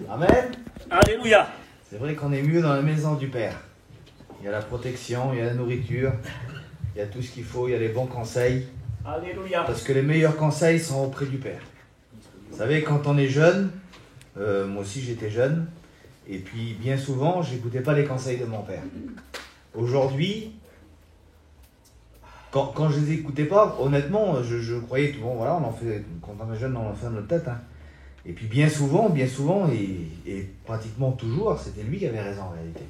Amen. Alléluia. C'est vrai qu'on est mieux dans la maison du Père. Il y a la protection, il y a la nourriture, il y a tout ce qu'il faut, il y a les bons conseils. Alléluia. Parce que les meilleurs conseils sont auprès du Père. Vous savez, quand on est jeune, moi aussi j'étais jeune, et puis bien souvent, je n'écoutais pas les conseils de mon père. Aujourd'hui, quand je ne les écoutais pas, honnêtement, je croyais que bon, voilà, on en fait, quand on est jeune, on en fait dans notre tête. Hein. Et puis bien souvent, et pratiquement toujours, c'était lui qui avait raison en réalité.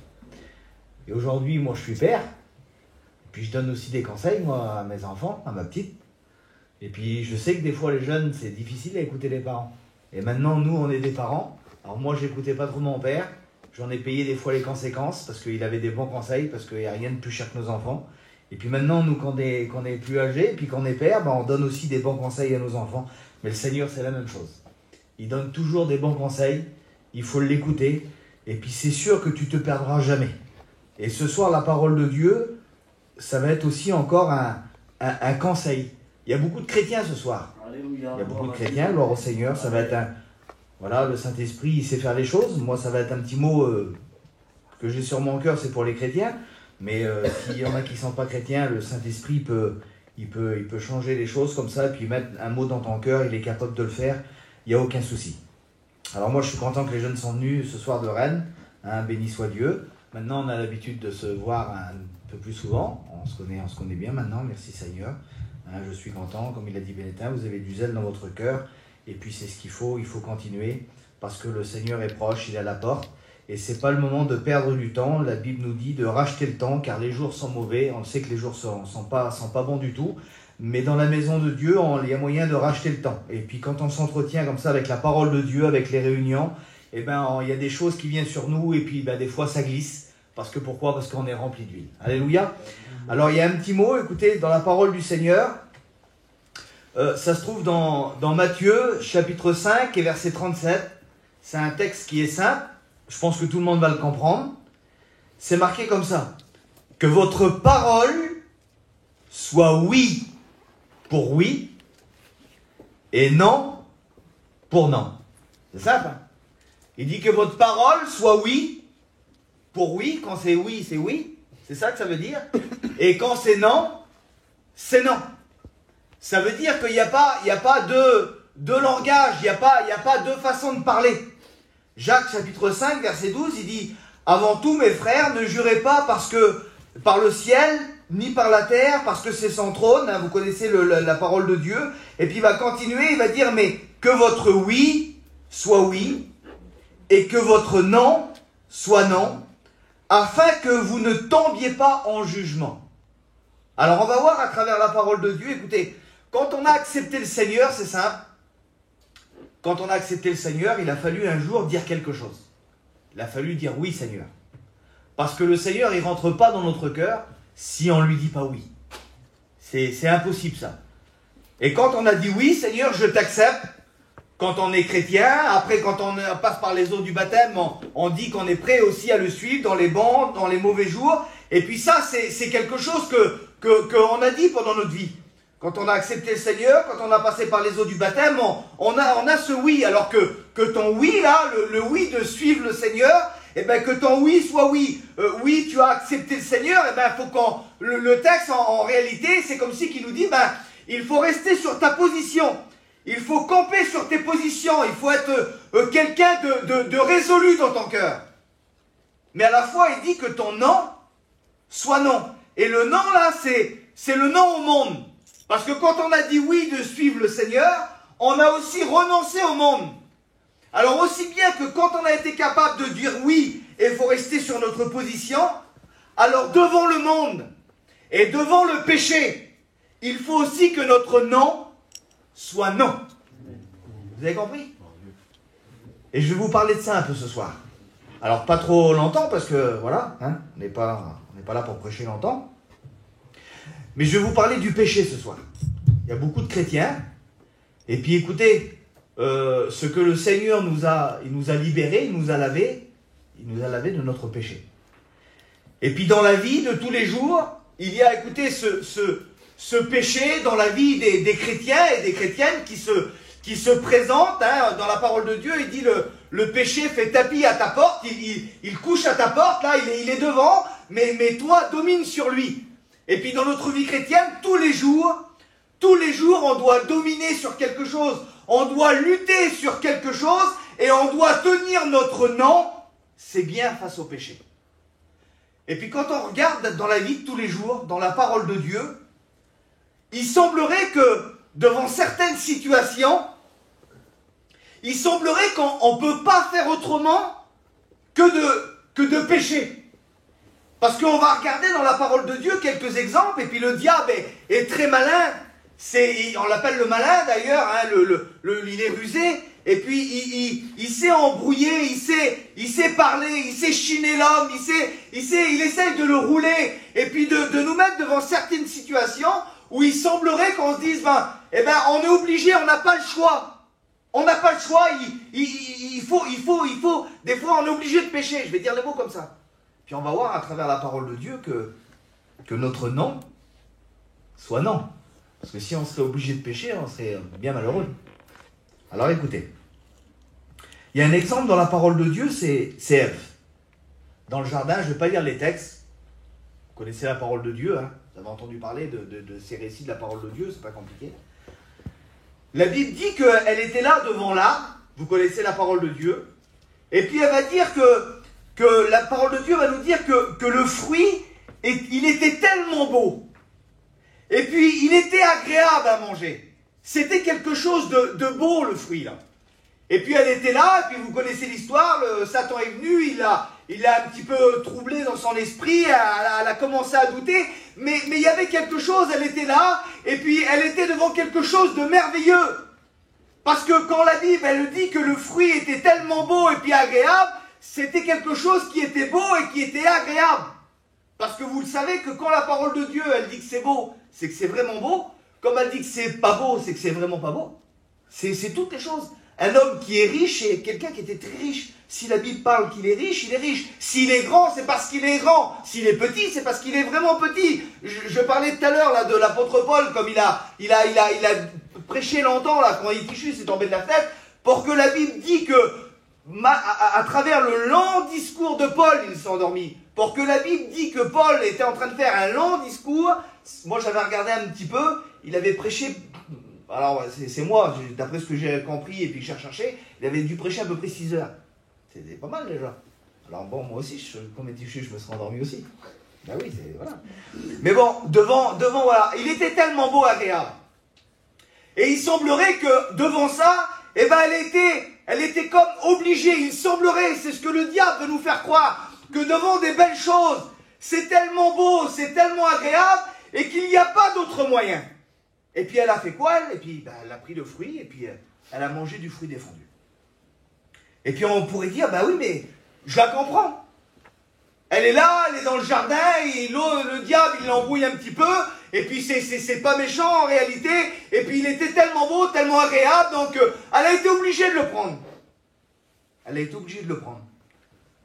Et aujourd'hui, moi je suis père, et puis je donne aussi des conseils, moi, à mes enfants, à ma petite. Et puis je sais que des fois les jeunes, c'est difficile à écouter les parents. Et maintenant, nous, on est des parents. Alors moi, j'écoutais pas trop mon père. J'en ai payé des fois les conséquences, parce qu'il avait des bons conseils, parce qu'il n'y a rien de plus cher que nos enfants. Et puis maintenant, nous, qu'on est plus âgés, puis qu'on est père, on donne aussi des bons conseils à nos enfants. Mais le Seigneur, c'est la même chose. Il donne toujours des bons conseils, il faut l'écouter, et puis c'est sûr que tu te perdras jamais. Et ce soir, la parole de Dieu, ça va être aussi encore un conseil. Il y a beaucoup de chrétiens ce soir. Alléluia. Il y a beaucoup de chrétiens, gloire au Seigneur, ça va être voilà, le Saint-Esprit, il sait faire les choses. Moi, ça va être un petit mot que j'ai sur mon cœur, c'est pour les chrétiens. Mais s'il y en a qui ne sont pas chrétiens, le Saint-Esprit il peut changer les choses comme ça, et puis mettre un mot dans ton cœur, il est capable de le faire, il n'y a aucun souci. Alors moi, je suis content que les jeunes sont venus ce soir de Rennes, hein, béni soit Dieu. Maintenant, on a l'habitude de se voir un peu plus souvent, on se connaît bien maintenant, merci Seigneur. Hein, je suis content, comme il a dit Bénétin, vous avez du zèle dans votre cœur, et puis c'est ce qu'il faut continuer, parce que le Seigneur est proche, il est à la porte. Et ce n'est pas le moment de perdre du temps. La Bible nous dit de racheter le temps, car les jours sont mauvais. On sait que les jours sont pas bons du tout. Mais dans la maison de Dieu, il y a moyen de racheter le temps. Et puis quand on s'entretient comme ça avec la parole de Dieu, avec les réunions, il y a des choses qui viennent sur nous, et puis des fois ça glisse. Pourquoi ? Parce qu'on est rempli d'huile. Alléluia. Alors il y a un petit mot, écoutez, dans la parole du Seigneur. Ça se trouve dans Matthieu, chapitre 5 et verset 37. C'est un texte qui est simple. Je pense que tout le monde va le comprendre. C'est marqué comme ça. Que votre parole soit oui pour oui et non pour non. C'est simple. Hein? Il dit que votre parole soit oui pour oui. Quand c'est oui, c'est oui. C'est ça que ça veut dire. Et quand c'est non, c'est non. Ça veut dire qu'il n'y a pas de langage, il n'y a pas deux façons de parler. Jacques chapitre 5 verset 12, il dit « Avant tout mes frères, ne jurez pas par le ciel, ni par la terre, parce que c'est son trône. Hein, » Vous connaissez la parole de Dieu. Et puis il va continuer, il va dire « Mais que votre oui soit oui, et que votre non soit non, afin que vous ne tombiez pas en jugement. » Alors on va voir à travers la parole de Dieu, écoutez, quand on a accepté le Seigneur, c'est simple. Quand on a accepté le Seigneur, il a fallu un jour dire quelque chose. Il a fallu dire oui, Seigneur. Parce que le Seigneur, il ne rentre pas dans notre cœur si on ne lui dit pas oui. C'est impossible ça. Et quand on a dit oui, Seigneur, je t'accepte, quand on est chrétien, après quand on passe par les eaux du baptême, on dit qu'on est prêt aussi à le suivre dans les bons, dans les mauvais jours. Et puis ça, c'est quelque chose qu'on a dit pendant notre vie. Quand on a accepté le Seigneur, quand on a passé par les eaux du baptême, on a ce oui. Alors que ton oui, là, le oui de suivre le Seigneur, que ton oui soit oui. Oui, tu as accepté le Seigneur, faut qu'on... Le texte, en réalité, c'est comme si qu'il nous dit, il faut rester sur ta position. Il faut camper sur tes positions. Il faut être quelqu'un de résolu dans ton cœur. Mais à la fois, il dit que ton non soit non. Et le non, là, c'est le non au monde. Parce que quand on a dit oui de suivre le Seigneur, on a aussi renoncé au monde. Alors aussi bien que quand on a été capable de dire oui, et il faut rester sur notre position, alors devant le monde et devant le péché, il faut aussi que notre non soit non. Vous avez compris? Et je vais vous parler de ça un peu ce soir. Alors pas trop longtemps parce que voilà, hein, on n'est pas là pour prêcher longtemps. Mais je vais vous parler du péché ce soir. Il y a beaucoup de chrétiens. Et puis écoutez, ce que le Seigneur il nous a libérés, il nous a lavés de notre péché. Et puis dans la vie de tous les jours, il y a, écoutez, ce péché dans la vie des chrétiens et des chrétiennes qui se présentent. Hein, dans la parole de Dieu, il dit le péché fait tapis à ta porte, il couche à ta porte, là, il est devant, mais toi, domine sur lui. Et puis dans notre vie chrétienne, tous les jours, on doit dominer sur quelque chose, on doit lutter sur quelque chose, et on doit tenir notre non, c'est bien face au péché. Et puis quand on regarde dans la vie de tous les jours, dans la parole de Dieu, il semblerait que devant certaines situations, il semblerait qu'on ne peut pas faire autrement que de pécher. Parce qu'on va regarder dans la parole de Dieu quelques exemples, et puis le diable est très malin, on l'appelle le malin d'ailleurs, hein, il est rusé, et puis il sait embrouiller, il sait parler, il sait chiner l'homme, il essaye de le rouler, et puis de nous mettre devant certaines situations où il semblerait qu'on se dise, on est obligé, on n'a pas le choix. On n'a pas le choix, il faut, des fois on est obligé de pécher, je vais dire les mots comme ça. Puis on va voir à travers la parole de Dieu que notre non soit non. Parce que si on serait obligé de pécher, on serait bien malheureux. Alors écoutez, il y a un exemple dans la parole de Dieu, c'est Ève. Dans le jardin, je ne vais pas lire les textes. Vous connaissez la parole de Dieu, hein? Vous avez entendu parler de ces récits de la parole de Dieu, c'est pas compliqué. La Bible dit qu'elle était là devant l'arbre, vous connaissez la parole de Dieu, et puis elle va dire que la parole de Dieu va nous dire que le fruit, il était tellement beau, et puis il était agréable à manger. C'était quelque chose de beau, le fruit, là. Et puis elle était là, et puis vous connaissez l'histoire, Satan est venu, il l'a un petit peu troublé dans son esprit, elle a commencé à douter, mais il y avait quelque chose, elle était là, et puis elle était devant quelque chose de merveilleux. Parce que quand la Bible, elle dit que le fruit était tellement beau et puis agréable, c'était quelque chose qui était beau et qui était agréable. Parce que vous le savez que quand la parole de Dieu, elle dit que c'est beau, c'est que c'est vraiment beau. Comme elle dit que c'est pas beau, c'est que c'est vraiment pas beau. C'est toutes les choses. Un homme qui est riche et quelqu'un qui était très riche. Si la Bible parle qu'il est riche, il est riche. S'il est grand, c'est parce qu'il est grand. S'il est petit, c'est parce qu'il est vraiment petit. Je parlais tout à l'heure là de l'apôtre Paul, comme il a prêché longtemps là, quand Tychus est tombé de la fenêtre, pour que la Bible dit que à travers le long discours de Paul, il s'est endormi. Pour que la Bible dit que Paul était en train de faire un long discours, moi j'avais regardé un petit peu, il avait prêché. Alors, c'est moi, d'après ce que j'ai compris et puis que j'ai recherché, il avait dû prêcher à peu près 6 heures. C'était pas mal déjà. Alors bon, moi aussi, comme Tychus, je me serais endormi aussi. Ben oui, voilà. Mais bon, devant, voilà, il était tellement beau, agréable. Et il semblerait que devant ça, elle était comme obligée. Il semblerait, c'est ce que le diable veut nous faire croire, que devant des belles choses, c'est tellement beau, c'est tellement agréable, et qu'il n'y a pas d'autre moyen. Et puis elle a fait quoi, elle? Et puis elle a pris le fruit, et puis elle a mangé du fruit défendu. Et puis on pourrait dire, oui, mais je la comprends. Elle est là, elle est dans le jardin, et le diable, il l'embrouille un petit peu, et puis c'est pas méchant en réalité, et puis il était tellement beau, tellement agréable, donc elle a été obligée de le prendre. Elle a été obligée de le prendre.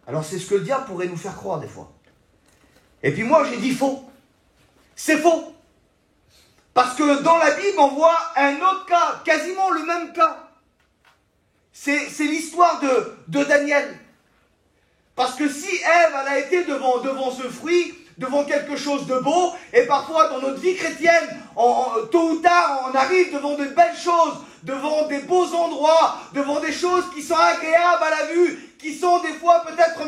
Alors c'est ce que le diable pourrait nous faire croire des fois. Et puis moi j'ai dit faux. C'est faux. Parce que dans la Bible, on voit un autre cas, quasiment le même cas. C'est l'histoire de Daniel. Parce que si Ève, elle a été devant ce fruit, devant quelque chose de beau, et parfois dans notre vie chrétienne, tôt ou tard, on arrive devant de belles choses, devant des beaux endroits, devant des choses qui sont agréables à la vue, qui sont des fois peut-être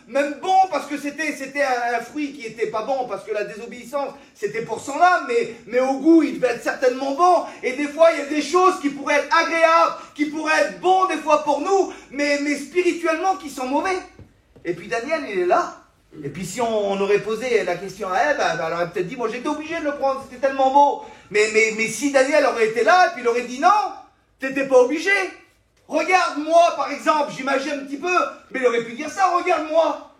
même bons, parce que c'était un fruit qui était pas bon, parce que la désobéissance, c'était pour son âme, mais au goût, il devait être certainement bon. Et des fois, il y a des choses qui pourraient être agréables, qui pourraient être bons des fois pour nous, mais spirituellement qui sont mauvais. Et puis Daniel, il est là. Et puis si on aurait posé la question à Ève, elle aurait peut-être dit, moi j'étais obligé de le prendre, c'était tellement beau. Mais si Daniel aurait été là, et puis il aurait dit non, t'étais pas obligé. Regarde-moi par exemple, j'imagine un petit peu, mais il aurait pu dire ça, regarde-moi.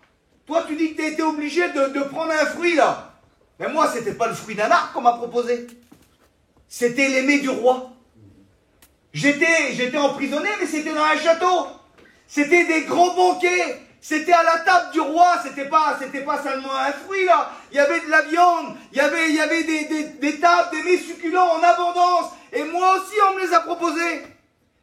Toi tu dis que t'as été obligé de prendre un fruit là. Mais moi c'était pas le fruit d'un arbre qu'on m'a proposé. C'était l'aimé du roi. J'étais emprisonné, mais c'était dans un château. C'était des grands banquets. C'était à la table du roi, c'était pas seulement un fruit là. Il y avait de la viande, il y avait des tables, des mets succulents en abondance. Et moi aussi on me les a proposés.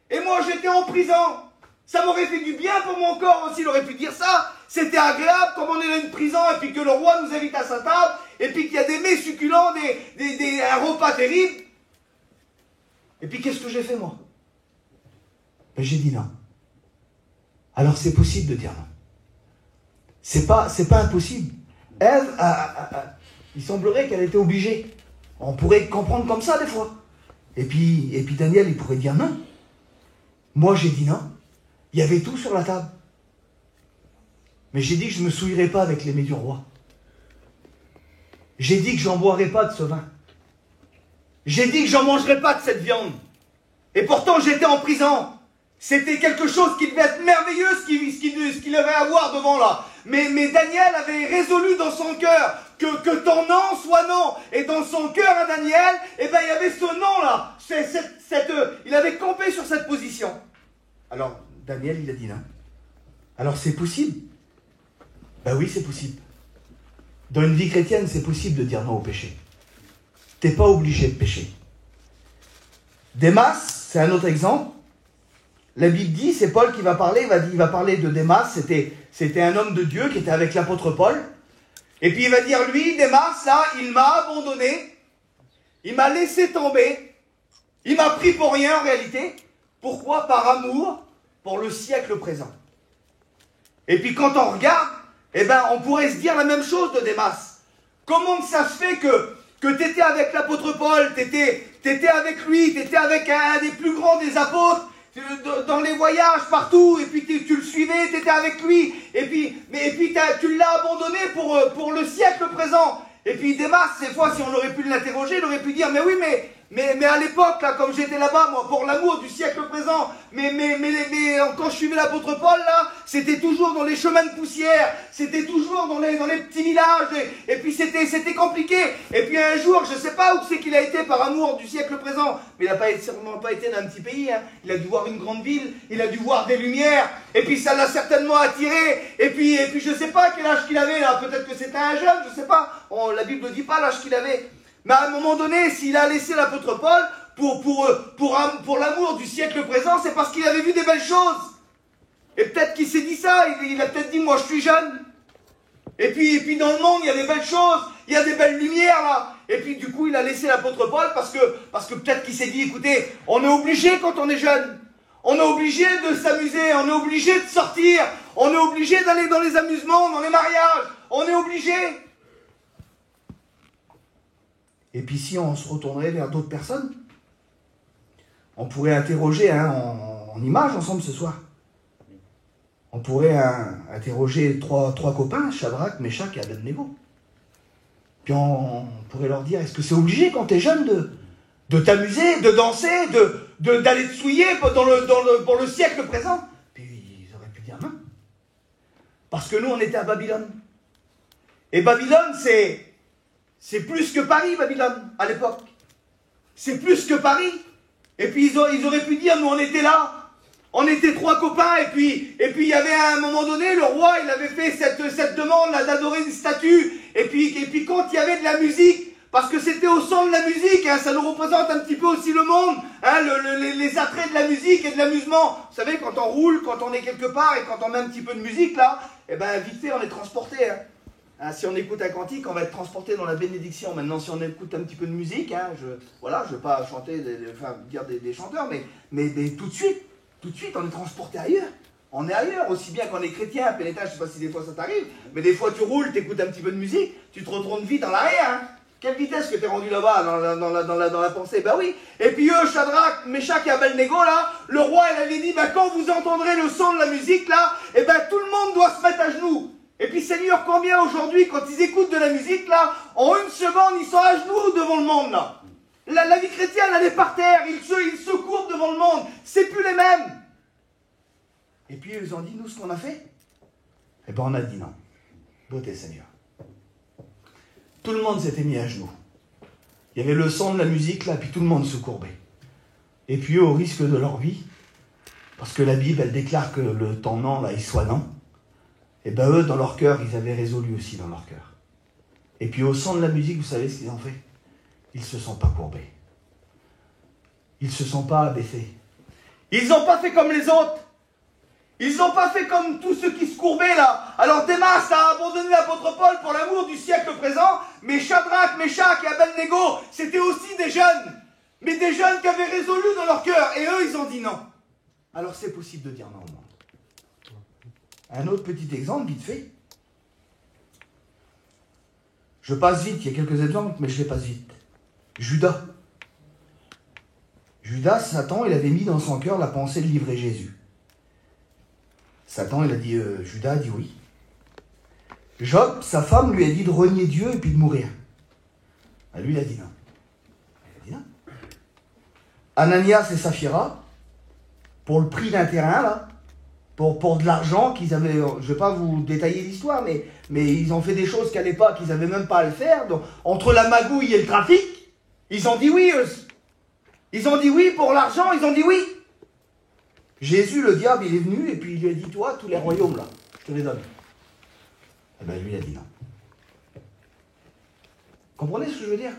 Et moi j'étais en prison. Ça m'aurait fait du bien pour mon corps aussi, il aurait pu dire ça. C'était agréable comme on est dans une prison et puis que le roi nous invite à sa table et puis qu'il y a des mets succulents, un repas terrible. Et puis qu'est-ce que j'ai fait moi? Ben, j'ai dit non. Alors c'est possible de dire non. C'est pas impossible. Ève, il semblerait qu'elle était obligée. On pourrait comprendre comme ça des fois. Et puis Daniel, il pourrait dire non. Moi j'ai dit non. Il y avait tout sur la table. Mais j'ai dit que je ne me souillerais pas avec les mets du roi. J'ai dit que j'en boirais pas de ce vin. J'ai dit que j'en mangerais pas de cette viande. Et pourtant j'étais en prison. C'était quelque chose qui devait être merveilleux, ce qu'il avait à voir devant là. Mais Daniel avait résolu dans son cœur que ton non soit non. Et dans son cœur à Daniel, eh ben, il y avait ce non là. Il avait campé sur cette position. Alors, Daniel, il a dit non. Alors, c'est possible. Ben oui, c'est possible. Dans une vie chrétienne, c'est possible de dire non au péché. T'es pas obligé de pécher. Démas, c'est un autre exemple. La Bible dit, c'est Paul qui va parler, il va parler de Démas, c'était un homme de Dieu qui était avec l'apôtre Paul. Et puis il va dire, lui, Démas, là, il m'a abandonné, il m'a laissé tomber, il m'a pris pour rien en réalité. Pourquoi? Par amour pour le siècle présent. Et puis quand on regarde, eh ben, on pourrait se dire la même chose de Démas. Comment ça se fait que tu étais avec l'apôtre Paul, tu étais avec lui, tu étais avec un des plus grands des apôtres, dans les voyages, partout, et puis tu le suivais, tu étais avec lui, et puis tu l'as abandonné pour le siècle présent. Et puis Démas, des fois, si on aurait pu l'interroger, il aurait pu dire, mais oui, mais à l'époque, là, comme j'étais là-bas, moi, pour l'amour du siècle présent, mais quand je suivais l'apôtre Paul, là, c'était toujours dans les chemins de poussière, c'était toujours dans les petits villages, et puis c'était compliqué. Et puis un jour, je sais pas où c'est qu'il a été par amour du siècle présent, mais il n'a sûrement pas été dans un petit pays, hein. Il a dû voir une grande ville, il a dû voir des lumières, et puis ça l'a certainement attiré, et puis je sais pas quel âge qu'il avait, là, peut-être que c'était un jeune, je sais pas, la Bible ne dit pas l'âge qu'il avait. Mais à un moment donné, s'il a laissé l'apôtre Paul pour l'amour du siècle présent, c'est parce qu'il avait vu des belles choses. Et peut-être qu'il s'est dit ça, il a peut-être dit, moi je suis jeune. Et puis dans le monde, il y a des belles choses, il y a des belles lumières là. Et puis du coup, il a laissé l'apôtre Paul parce que peut-être qu'il s'est dit, écoutez, on est obligé quand on est jeune. On est obligé de s'amuser, on est obligé de sortir, on est obligé d'aller dans les amusements, dans les mariages, on est obligé. Et puis si on se retournerait vers d'autres personnes, on pourrait interroger en images ensemble ce soir. On pourrait interroger trois copains, Shadrach, Meshach et Abednego. Puis on pourrait leur dire, est-ce que c'est obligé quand tu es jeune de t'amuser, de danser, d'aller te souiller pour le siècle présent? Puis ils auraient pu dire non. Parce que nous, on était à Babylone. Et Babylone, c'est plus que Paris, Babylone, à l'époque. C'est plus que Paris. Et puis ils auraient pu dire, nous on était là. On était trois copains, et puis il y avait à un moment donné, le roi, il avait fait cette demande là d'adorer une statue. Et puis quand il y avait de la musique, parce que c'était au son de la musique, hein, ça nous représente un petit peu aussi le monde, hein, les attraits de la musique et de l'amusement. Vous savez, quand on roule, quand on est quelque part, et quand on met un petit peu de musique là, eh ben vite fait on est transporté. Hein. Si on écoute un cantique, on va être transporté dans la bénédiction. Maintenant, si on écoute un petit peu de musique, hein, je ne veux pas chanter, dire des chanteurs, mais tout de suite, on est transporté ailleurs. On est ailleurs, aussi bien qu'on est chrétien. Pénétage, je ne sais pas si des fois ça t'arrive, mais des fois tu roules, tu écoutes un petit peu de musique, tu te retournes vite en arrière. Hein. Quelle vitesse que tu es rendu là-bas, dans la pensée? Ben oui. Et puis eux, Shadrach, Meshach et Abednego, là, le roi, il avait dit, ben, quand vous entendrez le son de la musique, là, eh ben, tout le monde doit se mettre à genoux. Et puis Seigneur, combien aujourd'hui, quand ils écoutent de la musique, là, en une seconde, ils sont à genoux devant le monde, là. La vie chrétienne, elle est par terre, ils se courbent devant le monde, c'est plus les mêmes. Et puis ils ont dit, nous, ce qu'on a fait, eh ben on a dit non. Beauté Seigneur. Tout le monde s'était mis à genoux. Il y avait le son de la musique, là, puis tout le monde se courbait. Et puis eux, au risque de leur vie, parce que la Bible, elle déclare que le temps non, là, il soit non. Et bien eux, dans leur cœur, ils avaient résolu aussi dans leur cœur. Et puis au son de la musique, vous savez ce qu'ils ont fait? Ils ne se sont pas courbés. Ils ne se sont pas abaissés. Ils n'ont pas fait comme les autres. Ils n'ont pas fait comme tous ceux qui se courbaient là. Alors Démas a abandonné l'apôtre Paul pour l'amour du siècle présent, mais Shadrach, Meshach et Abednego, c'était aussi des jeunes. Mais des jeunes qui avaient résolu dans leur cœur. Et eux, ils ont dit non. Alors c'est possible de dire non au monde. Un autre petit exemple, vite fait. Je passe vite, il y a quelques exemples, mais je les passe vite. Judas. Judas, Satan, il avait mis dans son cœur la pensée de livrer Jésus. Satan, il a dit, Judas a dit oui. Job, sa femme, lui a dit de renier Dieu et puis de mourir. Lui, il a dit non. Il a dit non. Ananias et Saphira, pour le prix d'un terrain, là, pour de l'argent qu'ils avaient, je ne vais pas vous détailler l'histoire, mais ils ont fait des choses qu'à l'époque, ils n'avaient même pas à le faire. Donc, entre la magouille et le trafic, ils ont dit oui. Ils ont dit oui pour l'argent, ils ont dit oui. Jésus, le diable, il est venu et puis il lui a dit, toi, tous les royaumes, là, je te les donne. Eh bien, lui, il a dit non. Comprenez ce que je veux dire?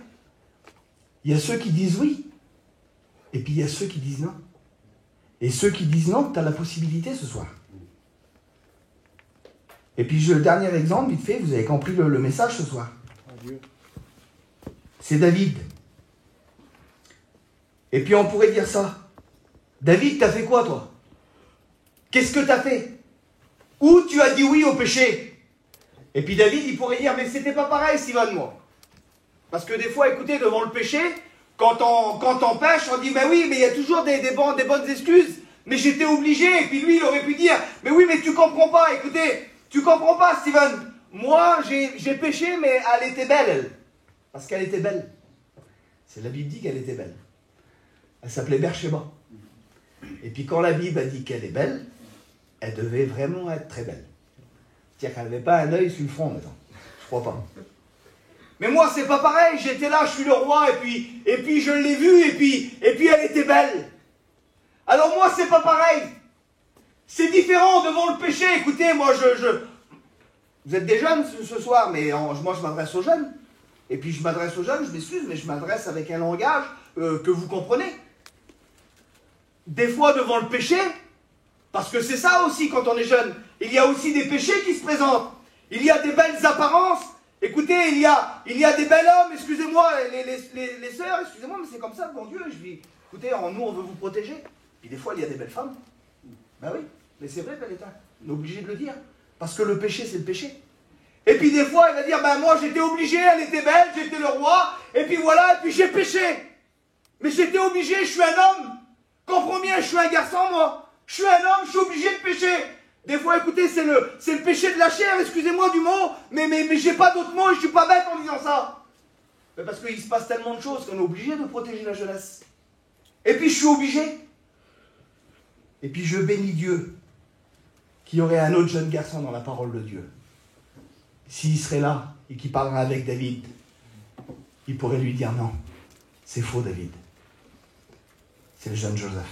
Il y a ceux qui disent oui, et puis il y a ceux qui disent non. Et ceux qui disent non, tu as la possibilité ce soir. Et puis, le dernier exemple, vite fait, vous avez compris le message ce soir. C'est David. Et puis, on pourrait dire ça. David, t'as fait quoi, toi? Qu'est-ce que t'as fait? Où tu as dit oui au péché? Et puis David, il pourrait dire, mais c'était pas pareil, Sivan, moi. Parce que des fois, écoutez, devant le péché, quand on pêche, on dit, mais oui, mais il y a toujours des bonnes excuses. Mais j'étais obligé. Et puis lui, il aurait pu dire, mais oui, mais tu comprends pas. Écoutez, tu comprends pas, Steven. Moi, j'ai péché, mais elle était belle, elle. Parce qu'elle était belle. C'est la Bible dit qu'elle était belle. Elle s'appelait Bersheba. Et puis quand la Bible a dit qu'elle est belle, elle devait vraiment être très belle. C'est-à-dire qu'elle n'avait pas un œil sur le front maintenant. Je crois pas. Mais moi, c'est pas pareil. J'étais là, je suis le roi, et puis je l'ai vue, et puis elle était belle. Alors moi, c'est pas pareil. C'est différent devant le péché. Écoutez, moi, vous êtes des jeunes ce soir, mais moi, je m'adresse aux jeunes. Et puis je m'adresse aux jeunes, je m'excuse, mais je m'adresse avec un langage que vous comprenez. Des fois, devant le péché, parce que c'est ça aussi quand on est jeune, il y a aussi des péchés qui se présentent. Il y a des belles apparences. Écoutez, il y a des bels hommes, excusez-moi, les sœurs, excusez-moi, mais c'est comme ça devant Dieu. Je dis, écoutez, nous, on veut vous protéger. Puis des fois, il y a des belles femmes. Ben oui, mais c'est vrai, Valentin. On est obligé de le dire. Parce que le péché, c'est le péché. Et puis des fois, il va dire, ben moi, j'étais obligé, elle était belle, j'étais le roi, et puis voilà, et puis j'ai péché. Mais j'étais obligé, je suis un homme. Comprends bien, je suis un garçon, moi. Je suis un homme, je suis obligé de pécher. Des fois, écoutez, c'est le péché de la chair, excusez-moi du mot, mais j'ai pas d'autre mot et je suis pas bête en disant ça. Mais parce qu'il se passe tellement de choses qu'on est obligé de protéger la jeunesse. Et puis je suis obligé. Et puis je bénis Dieu qu'il y aurait un autre jeune garçon dans la parole de Dieu. S'il serait là et qu'il parlerait avec David, il pourrait lui dire non, c'est faux David. C'est le jeune Joseph.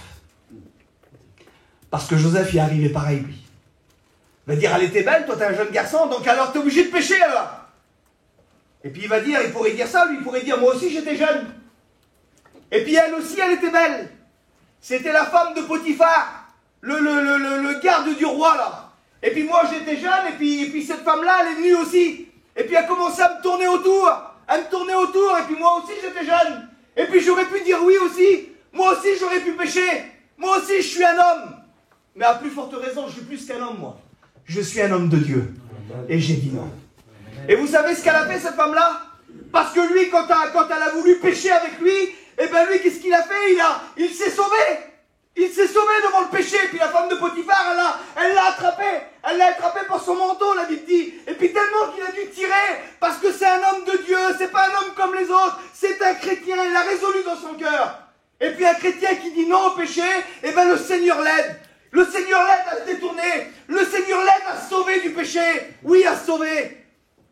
Parce que Joseph y est arrivé pareil lui. Il va dire, elle était belle, toi t'es un jeune garçon, donc alors t'es obligé de pécher alors. Et puis il pourrait dire ça, lui, il pourrait dire, moi aussi j'étais jeune. Et puis elle aussi, elle était belle. C'était la femme de Potiphar, le garde du roi là. Et puis moi j'étais jeune, et puis cette femme-là, elle est venue aussi. Et puis elle a commencé à me tourner autour, et puis moi aussi j'étais jeune. Et puis j'aurais pu dire oui aussi, moi aussi j'aurais pu pécher. Moi aussi je suis un homme. Mais à plus forte raison, je suis plus qu'un homme moi. Je suis un homme de Dieu. Et j'ai dit non. Et vous savez ce qu'elle a fait, cette femme-là? Parce que lui, quand elle a voulu pécher avec lui, eh bien lui, qu'est-ce qu'il a fait? Il s'est sauvé. Il s'est sauvé devant le péché. Et puis la femme de Potiphar, elle l'a attrapé. Elle l'a attrapé par son manteau, la Bible dit. Et puis tellement qu'il a dû tirer, parce que c'est un homme de Dieu, c'est pas un homme comme les autres, c'est un chrétien, il l'a résolu dans son cœur. Et puis un chrétien qui dit non au péché, eh bien le Seigneur l'aide. Le Seigneur l'aide à se détourner. Le Seigneur l'aide à se sauver du péché. Oui, à se sauver.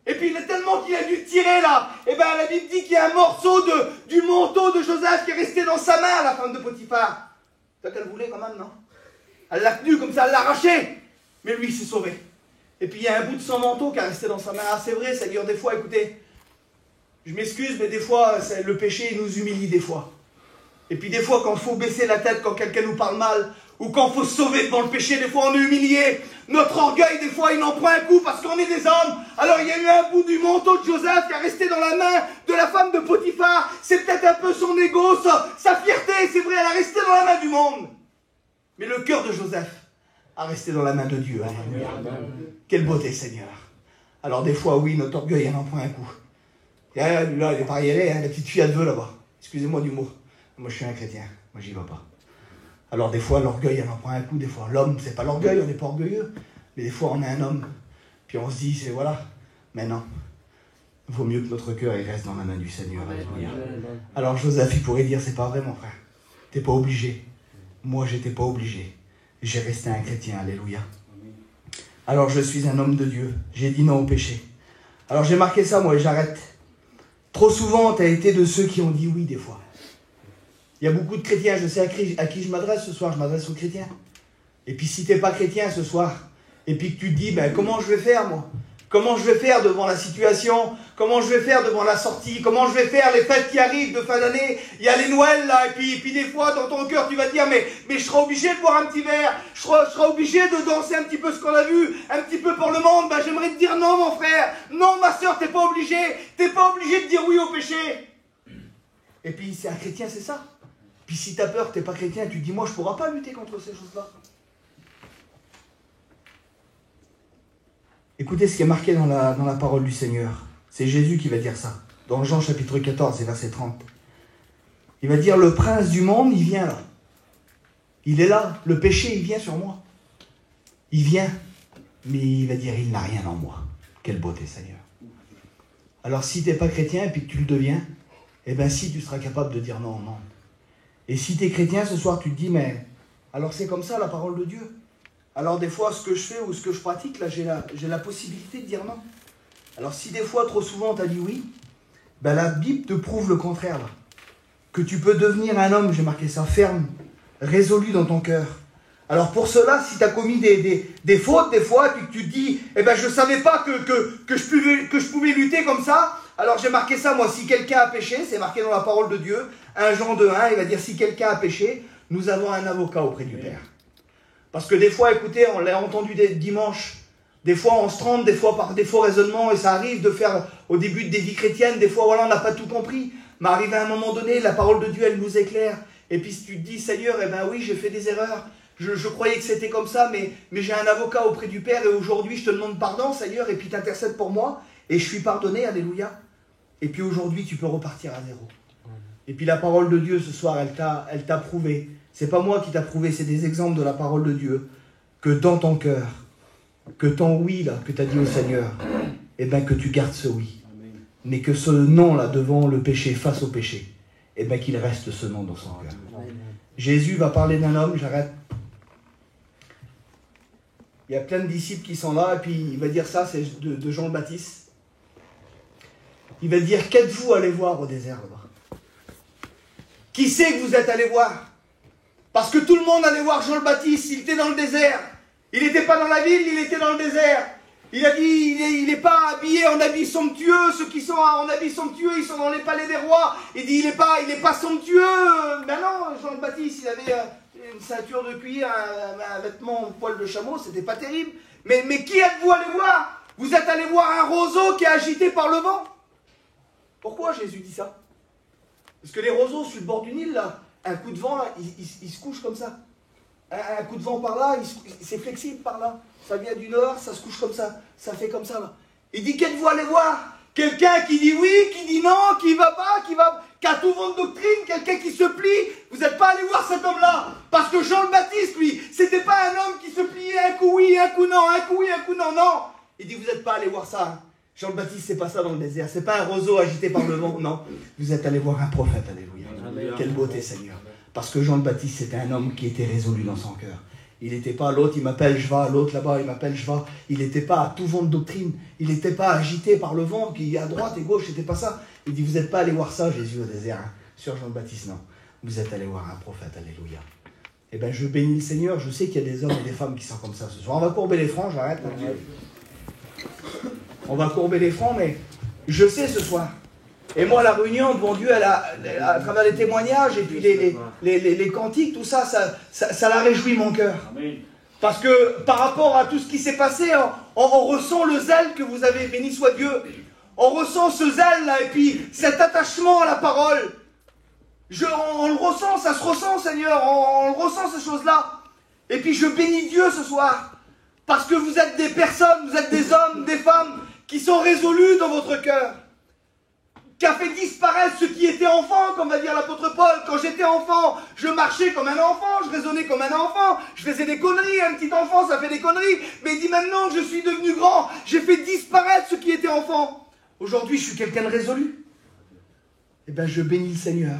Et puis il est tellement qu'il a dû tirer là. Et bien la Bible dit qu'il y a un morceau du manteau de Joseph qui est resté dans sa main, la femme de Potiphar. C'est ça qu'elle voulait quand même, non? Elle l'a tenu comme ça, elle l'a arraché. Mais lui, il s'est sauvé. Et puis il y a un bout de son manteau qui est resté dans sa main. Ah, c'est vrai, Seigneur, des fois, écoutez, je m'excuse, mais des fois, le péché, il nous humilie des fois. Et puis des fois, quand il faut baisser la tête, quand quelqu'un nous parle mal, ou quand il faut se sauver devant le péché, des fois on est humilié. Notre orgueil, des fois, il en prend un coup parce qu'on est des hommes. Alors il y a eu un bout du manteau de Joseph qui est resté dans la main de la femme de Potiphar. C'est peut-être un peu son ego, sa fierté, c'est vrai, elle a resté dans la main du monde. Mais le cœur de Joseph a resté dans la main de Dieu. Alléluia. Quelle beauté, Seigneur. Alors des fois, oui, notre orgueil, elle en prend un coup. Et là, il n'est pas y aller, la petite fille à deux là-bas. Excusez-moi du mot. Moi, je suis un chrétien. Moi, j'y vais pas. Alors des fois, l'orgueil, elle en prend un coup. Des fois, l'homme, c'est pas l'orgueil, on n'est pas orgueilleux. Mais des fois, on est un homme. Puis on se dit, c'est voilà. Mais non. Il vaut mieux que notre cœur, il reste dans la main du Seigneur. Alléluia. Alors Joseph, il pourrait dire, c'est pas vrai, mon frère. T'es pas obligé. Moi, j'étais pas obligé. J'ai resté un chrétien. Alléluia. Alors je suis un homme de Dieu. J'ai dit non au péché. Alors j'ai marqué ça, moi, et j'arrête. Trop souvent, tu as été de ceux qui ont dit oui, des fois. Il y a beaucoup de chrétiens, je sais à qui je m'adresse ce soir, je m'adresse aux chrétiens. Et puis si tu n'es pas chrétien ce soir, et puis que tu te dis, ben, comment je vais faire, moi? Comment je vais faire devant la situation? Comment je vais faire devant la sortie? Comment je vais faire les fêtes qui arrivent de fin d'année? Il y a les Noëls là, et puis des fois dans ton cœur tu vas te dire mais je serai obligé de boire un petit verre, je serai obligé de danser un petit peu ce qu'on a vu, un petit peu pour le monde. Ben j'aimerais te dire non mon frère, non ma soeur, t'es pas obligé de dire oui au péché. Et puis c'est un chrétien, c'est ça. Puis si t'as peur, t'es pas chrétien, tu te dis moi je pourrai pas lutter contre ces choses-là. Écoutez ce qui est marqué dans la parole du Seigneur. C'est Jésus qui va dire ça. Dans Jean chapitre 14 et verset 30. Il va dire, le prince du monde, il vient là. Il est là. Le péché, il vient sur moi. Il vient. Mais il va dire, il n'a rien en moi. Quelle beauté, Seigneur. Alors si tu n'es pas chrétien et puis que tu le deviens, eh bien si tu seras capable de dire non, non. Et si tu es chrétien, ce soir, tu te dis, mais alors c'est comme ça la parole de Dieu. Alors des fois, ce que je fais ou ce que je pratique, là, j'ai la possibilité de dire non. Alors si des fois, trop souvent, tu as dit oui, ben la Bible te prouve le contraire. Là. Que tu peux devenir un homme, j'ai marqué ça, ferme, résolu dans ton cœur. Alors pour cela, si tu as commis des fautes des fois, et puis que tu te dis, eh ben je ne savais pas que je pouvais lutter comme ça, alors j'ai marqué ça, moi, si quelqu'un a péché, c'est marqué dans la parole de Dieu, 1 Jean 2,1, il va dire, si quelqu'un a péché, nous avons un avocat auprès du Père. Parce que des fois, écoutez, on l'a entendu dimanche, des fois on se trompe, des fois par des faux raisonnements, et ça arrive de faire, au début des vies chrétiennes, des fois voilà, on n'a pas tout compris, mais arrivé à un moment donné, la parole de Dieu, elle nous éclaire, et puis si tu te dis, Seigneur, eh ben oui, j'ai fait des erreurs, je croyais que c'était comme ça, mais j'ai un avocat auprès du Père, et aujourd'hui je te demande pardon, Seigneur, et puis t'intercèdes pour moi, et je suis pardonné, alléluia, et puis aujourd'hui tu peux repartir à zéro. Et puis la parole de Dieu ce soir, elle t'a prouvé. C'est pas moi qui t'a prouvé, c'est des exemples de la parole de Dieu. Que dans ton cœur, que ton oui là, que tu as dit au Seigneur, eh bien que tu gardes ce oui. Mais que ce non là, devant le péché, face au péché, eh bien qu'il reste ce non dans son cœur. Jésus va parler d'un homme, j'arrête. Il y a plein de disciples qui sont là, et puis il va dire ça, c'est de Jean le Baptiste. Il va dire, qu'êtes-vous allé voir au désert là-bas? Qui c'est que vous êtes allé voir? Parce que tout le monde allait voir Jean le Baptiste, il était dans le désert. Il n'était pas dans la ville, il était dans le désert. Il a dit, il n'est pas habillé en habits somptueux. Ceux qui sont en habits somptueux, ils sont dans les palais des rois. Il dit, il n'est pas somptueux. Ben non, Jean le Baptiste, il avait une ceinture de cuir, un vêtement en poil de chameau, c'était pas terrible. Mais qui êtes-vous allé voir? Vous êtes allé voir un roseau qui est agité par le vent. Pourquoi Jésus dit ça? Parce que les roseaux sur le bord du Nil, là, un coup de vent, là, il se couche comme ça. Un coup de vent par là, c'est flexible par là. Ça vient du nord, ça se couche comme ça. Ça fait comme ça, là. Il dit, qu'êtes-vous allé voir? Quelqu'un qui dit oui, qui dit non, qui va pas, qui a tout vent de doctrine, quelqu'un qui se plie. Vous n'êtes pas allé voir cet homme-là. Parce que Jean le Baptiste, lui, c'était pas un homme qui se pliait un coup oui, un coup non, un coup oui, un coup non, non. Il dit, vous n'êtes pas allé voir ça. Hein. Jean le Baptiste, c'est pas ça dans le désert. C'est pas un roseau agité par le vent, non. Vous êtes allé voir un prophète, alléluia. Amen. Quelle beauté, Seigneur. Parce que Jean le Baptiste, c'était un homme qui était résolu dans son cœur. Il n'était pas l'autre, il m'appelle, je vais, l'autre là-bas, il m'appelle, je vais. Il n'était pas à tout vent de doctrine. Il n'était pas agité par le vent qui est à droite et gauche, c'était pas ça. Il dit, vous n'êtes pas allé voir ça, Jésus, au désert. Hein. Sur Jean le Baptiste, non. Vous êtes allé voir un prophète, alléluia. Eh bien, je bénis le Seigneur, je sais qu'il y a des hommes et des femmes qui sont comme ça ce soir. On va courber les fronts, j'arrête. On va courber les fronts, mais je sais ce soir Et moi, la réunion devant Dieu, à travers les témoignages et puis les cantiques, tout ça, ça la réjouit mon cœur. Parce que par rapport à tout ce qui s'est passé, on ressent le zèle que vous avez, béni soit Dieu. On ressent ce zèle-là et puis cet attachement à la parole. On le ressent, ça se ressent, Seigneur, on le ressent ces choses-là. Et puis je bénis Dieu ce soir. Parce que vous êtes des personnes, vous êtes des hommes, des femmes qui sont résolus dans votre cœur. Qui a fait disparaître ce qui était enfant, comme va dire l'apôtre Paul. Quand j'étais enfant, je marchais comme un enfant, je raisonnais comme un enfant, je faisais des conneries, un petit enfant ça fait des conneries, mais il dit maintenant que je suis devenu grand, j'ai fait disparaître ce qui était enfant. Aujourd'hui je suis quelqu'un de résolu. Eh bien je bénis le Seigneur,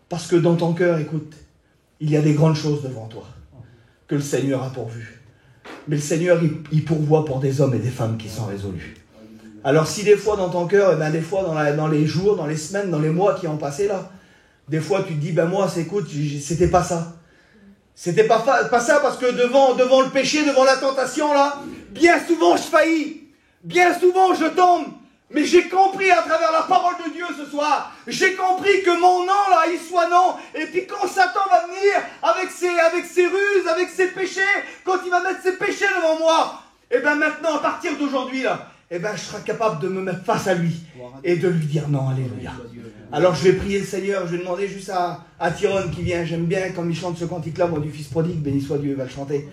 parce que dans ton cœur, écoute, il y a des grandes choses devant toi, que le Seigneur a pourvues. Mais le Seigneur, il pourvoit pour des hommes et des femmes qui sont résolus. Alors si des fois dans ton cœur, des fois dans les jours, dans les semaines, dans les mois qui ont passé là, des fois tu te dis, moi, écoute, c'était pas ça. C'était pas ça parce que devant le péché, devant la tentation là, bien souvent je faillis, bien souvent je tombe. Mais j'ai compris à travers la parole de Dieu ce soir, j'ai compris que mon non là, il soit non. Et puis quand Satan va venir avec ses ruses, avec ses péchés, quand il va mettre ses péchés devant moi, et maintenant à partir d'aujourd'hui là, je serai capable de me mettre face à lui et de lui dire non, alléluia. Alors je vais prier le Seigneur, je vais demander juste à Tyrone qui vient, j'aime bien quand il chante ce cantique-là, moi du Fils prodigue, béni soit Dieu, il va le chanter.